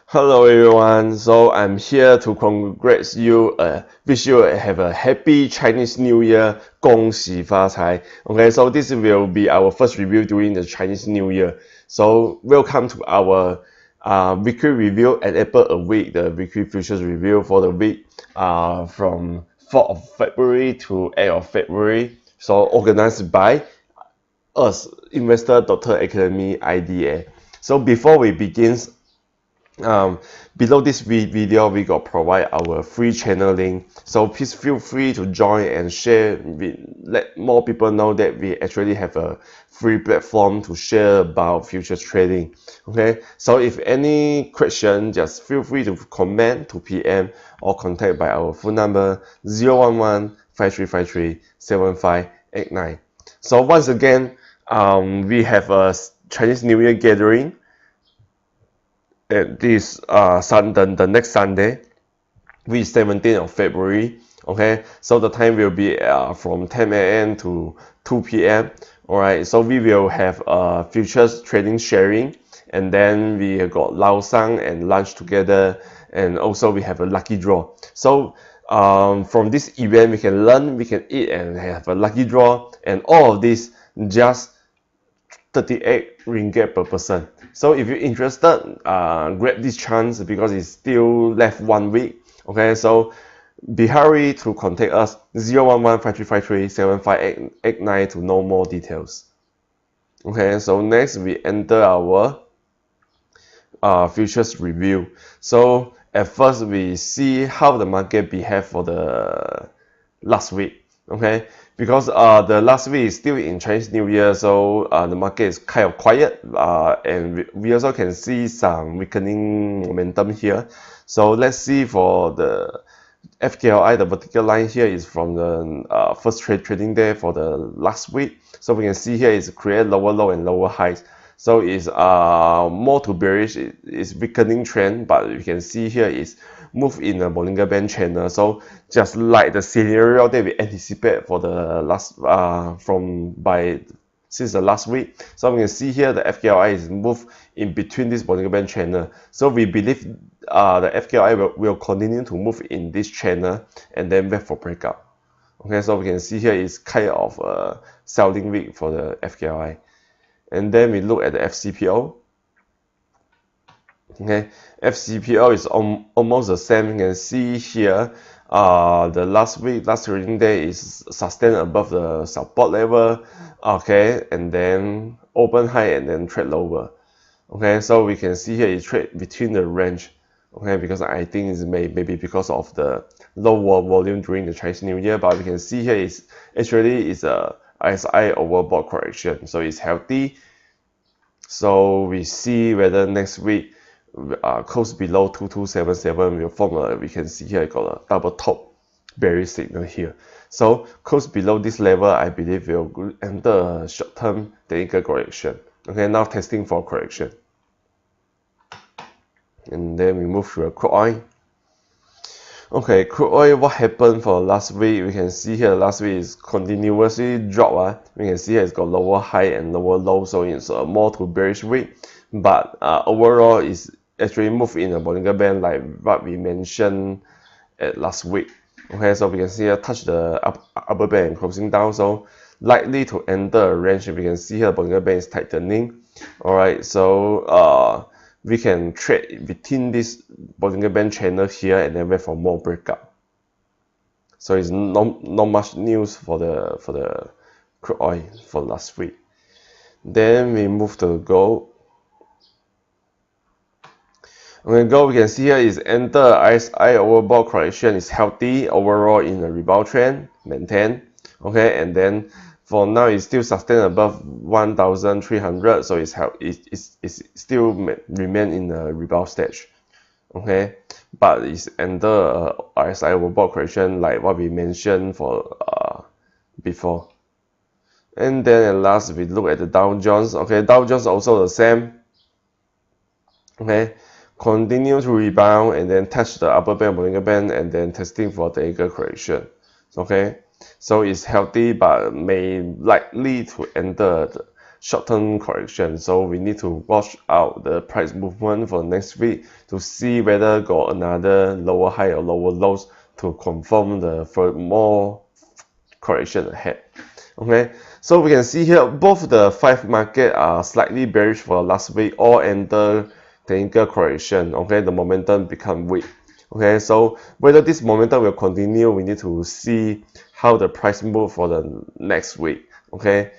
Hello everyone, so I'm here to congratulate you, wish you have a happy Chinese New Year, 恭喜发财. Okay, so this will be our first review during the Chinese New Year. So welcome to our weekly review at Apple a week, the weekly futures review for the week from 4th of February to 8th of February. So organized by us, Investor Doctor Academy IDA. So before we begin, below this video we got provide our free channel link, so please feel free to join and share let more people know that we actually have a free platform to share about futures trading. Okay, so if any question, just feel free to comment, to PM, or contact by our phone number 011-5353-7589. So once again, we have a Chinese New Year gathering at this the next Sunday, which is 17th of February. Okay, so the time will be from 10 a.m. to 2 p.m. Alright, so we will have futures trading sharing, and then we got lao sang and lunch together, and also we have a lucky draw. So from this event we can learn, we can eat, and have a lucky draw, and all of this just 38 ringgit per person. So if you're interested, grab this chance because it's still left 1 week. Okay, so be hurry to contact us 011-5353-7589 to know more details. Okay, so next we enter our futures review. So at first we see how the market behaved for the last week. Okay, because the last week is still in Chinese New Year, so the market is kind of quiet, and we also can see some weakening momentum here. So let's see for the FKLI, the vertical line here is from the first trading day for the last week. So we can see here is create lower low and lower highs. So it's more to bearish, it's weakening trend, but you can see here is move in a Bollinger Band channel. So just like the scenario that we anticipate for the last since the last week. So we can see here the FKLI is moved in between this Bollinger Band channel. So we believe the FKLI will continue to move in this channel and then wait for breakout. Okay, so we can see here is kind of a selling week for the FKLI. And then we look at the FCPO. Okay, FCPO is almost the same. You can see here the last trading day is sustained above the support level. Okay, and then open high and then trade lower. Okay, so we can see here it trade between the range. Okay, because I think it's maybe because of the low volume during the Chinese New Year, but we can see here is actually is a RSI overbought correction, so it's healthy. So we see whether next week close below 2277 will form we can see here it got a double top bearish signal here. So close below this level, I believe we'll enter a short-term technical correction. Okay, now testing for correction. And then we move to a crude oil. Okay, crude oil, what happened for last week? We can see here last week is continuously drop. We can see here it's got lower high and lower low, so it's a more to bearish week. But overall, it's actually moved in a Bollinger Band like what we mentioned at last week. Okay, so we can see here touch the upper band and closing down, so likely to enter a range. We can see here Bollinger Band is tightening. Alright, so we can trade between this Bollinger Band channel here and then wait for more breakout. So it's not much news for the crude oil for last week. Then we move to gold. Okay, gold, we can see here is enter RSI overbought correction, is healthy overall in a rebound trend, maintain. Okay, and then for now it's still sustained above 1,300, so it's still remain in a rebound stage. Okay, but it's enter RSI overbought correction like what we mentioned for before. And then at last we look at the Dow Jones. Okay, Dow Jones also the same. Okay, continue to rebound and then touch the upper band, Bollinger Band, and then testing for technical correction. Okay, so it's healthy but may likely to enter short-term correction. So we need to watch out the price movement for next week to see whether got another lower high or lower lows to confirm the for more correction ahead. Okay, so we can see here both the 5 market are slightly bearish for last week, all enter technical correction. Okay, the momentum become weak. Okay, so whether this momentum will continue, we need to see how the price move for the next week. Okay,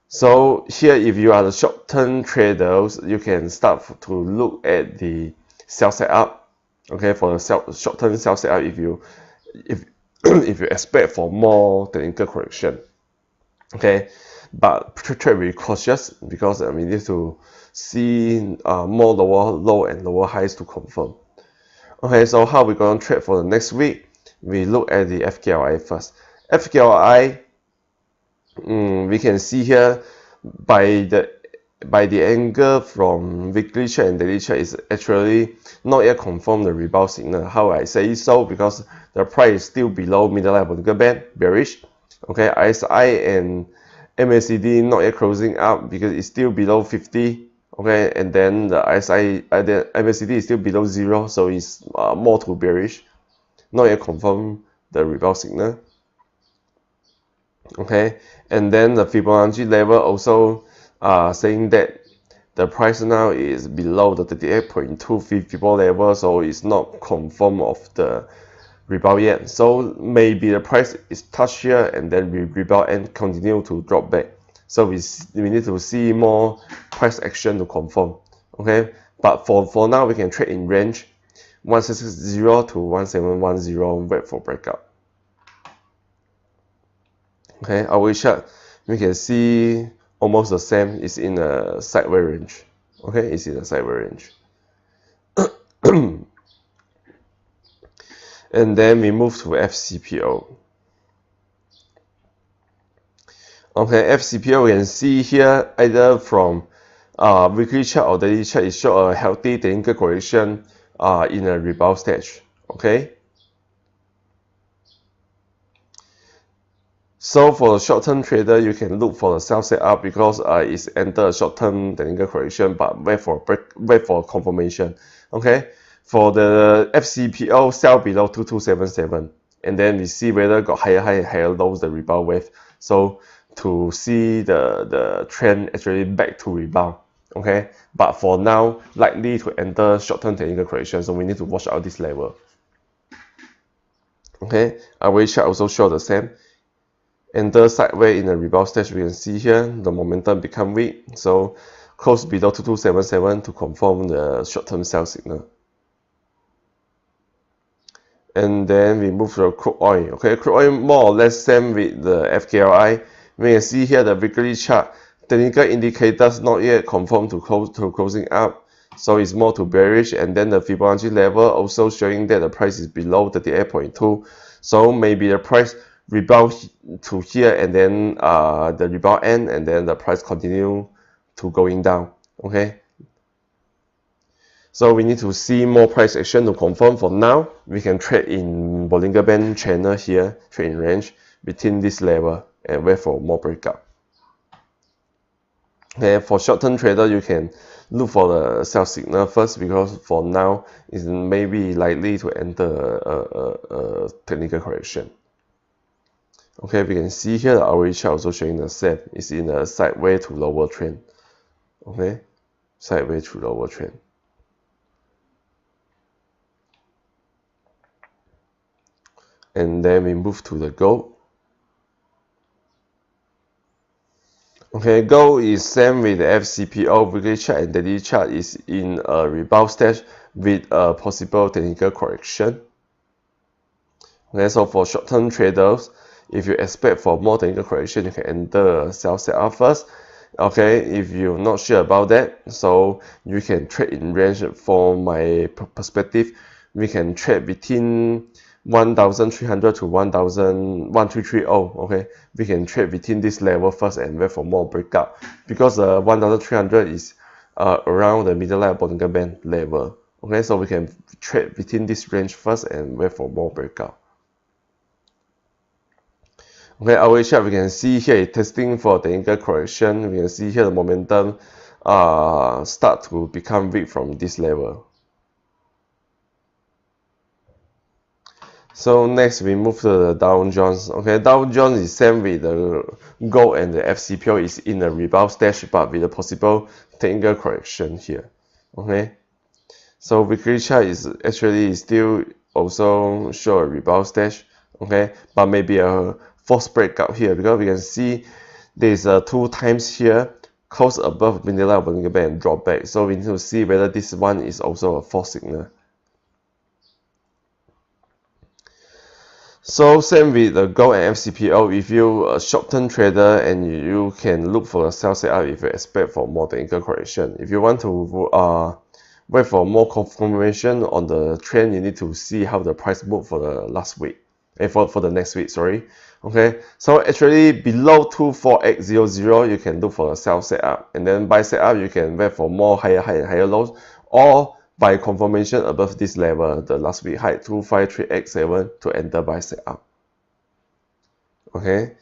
so here if you are the short-term traders, you can start to look at the sell setup. Okay, for the short-term sell setup, if if you expect for more technical correction. Okay, but trade be cautious because we need to see more lower low and lower highs to confirm. Okay, so how we gonna trade for the next week? We look at the FKLI first. FKLI, we can see here by the angle from weekly chart and daily chart is actually not yet confirmed the rebound signal. How I say so? Because the price is still below middle level band, bearish. Okay, RSI and MACD not yet closing up because it's still below 50. Okay, and then the RSI, the MACD is still below 0, so it's more to bearish. Not yet confirmed the rebound signal. Okay, and then the Fibonacci level also saying that the price now is below the 38.2 Fibonacci level, so it's not confirmed of the rebound yet. So maybe the price is touched here and then we rebound and continue to drop back. So we need to see more price action to confirm. Okay, but for now we can trade in range 1660 to 1710, wait for breakout. Okay, our chart we can see almost the same. It's in a sideways range. Okay, it's in a sideways range. And then we move to FCPO. Okay, FCPO we can see here either from weekly chart or daily chart, it show a healthy technical correction in a rebound stage. Okay. So for the short-term trader, you can look for the sell setup because it's enter a short-term technical correction, but wait for confirmation. Okay. For the FCPO, sell below 2277, and then we see whether got higher high, higher lows, the rebound wave. So to see the trend actually back to rebound. Okay, but for now, likely to enter short-term technical correction, so we need to watch out this level. Okay, our chart also show the same. Enter sideways in the rebound stage, we can see here the momentum become weak, so close below 2277 to confirm the short-term sell signal. And then we move to crude oil. Okay, crude oil more or less same with the FKLI. We can see here the weekly chart, technical indicators not yet confirmed to closing up, so it's more to bearish. And then the Fibonacci level also showing that the price is below 38.2, so maybe the price rebound to here and then the rebound end and then the price continue to going down. Okay, so we need to see more price action to confirm. For now, we can trade in Bollinger Band channel here, trade in range between this level and wait for more breakout. Okay, for short-term trader, you can look for the sell signal first because for now it's maybe likely to enter a technical correction. Okay, we can see here the ROE chart also showing the same. It's in a sideways to lower trend. Okay, sideways to lower trend. And then we move to the gold. Okay, gold is same with the FCPO weekly chart and daily chart is in a rebound stage with a possible technical correction. Okay, so for short-term traders, if you expect for more technical correction, you can enter a sell setup first. Okay, if you're not sure about that, so you can trade in range. For my perspective, we can trade between 1300 to 1330. Okay, we can trade between this level first and wait for more breakout because 1300 is around the middle line Bollinger Band level. Okay, so we can trade between this range first and wait for more breakout. Okay, our chart we can see here testing for technical correction. We can see here the momentum start to become weak from this level. So next we move to the Dow Jones. Okay, Dow Jones is same with the gold and the FCPO is in a rebound stage, but with a possible technical correction here. Okay, so weekly chart is actually still also show a rebound stage. Okay, but maybe a false breakout here because we can see there's two times here close above vanilla band and drop back. So we need to see whether this one is also a false signal. So same with the gold and FCPO, if you a short-term trader and you can look for a sell setup if you expect for more technical correction. If you want to wait for more confirmation on the trend, you need to see how the price moved for the last week, for the next week, sorry. Okay, so actually below 24800 you can look for a sell setup, and then buy setup you can wait for more higher lows, or by confirmation above this level, the last week high 25387 to enter buy setup. Okay,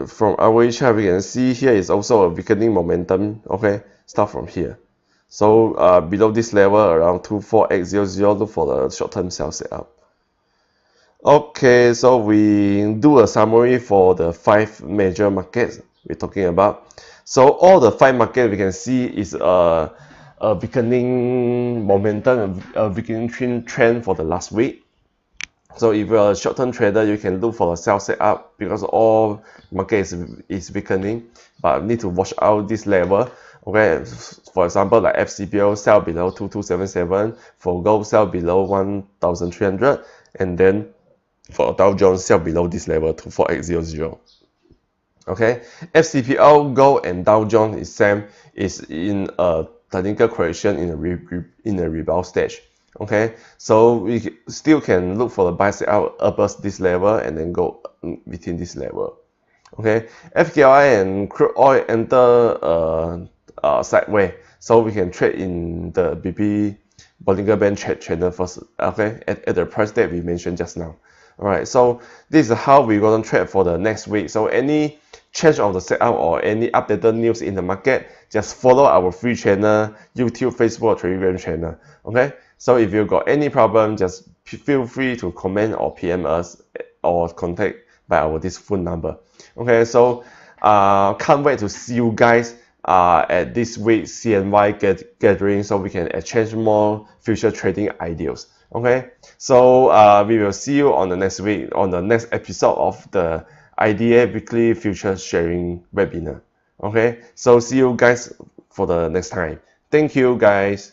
from our chart we can see here is also a weakening momentum. Okay, start from here. So below this level around 24800, look for the short-term sell setup. Okay, so we do a summary for the 5 major markets we're talking about. So all the 5 markets we can see is a weakening momentum, a weakening trend for the last week. So if you're a short-term trader, you can look for a sell setup because all market is weakening, but need to watch out this level. Okay, for example, like FCPO sell below 2277, for gold sell below 1300, and then for Dow Jones sell below this level 24800. Okay, FCPO, gold, and Dow Jones is same, is in a technical correction in a rebound stage. Okay, so we still can look for the buy setup above this level and then go between this level. Okay, FKI and crude oil enter sideways, so we can trade in the BP Bollinger Band channel first. Okay, at the price that we mentioned just now. Alright, so this is how we're going to trade for the next week. So any change of the setup or any updated news in the market, just follow our free channel, YouTube, Facebook, Telegram channel. Okay, so if you got any problem, just feel free to comment or PM us or contact by this phone number. Okay, so can't wait to see you guys at this week's CNY gathering so we can exchange more future trading ideas. Okay, so we will see you on the next week, on the next episode of the IDA Weekly Future Sharing webinar. Okay, so see you guys for the next time. Thank you guys.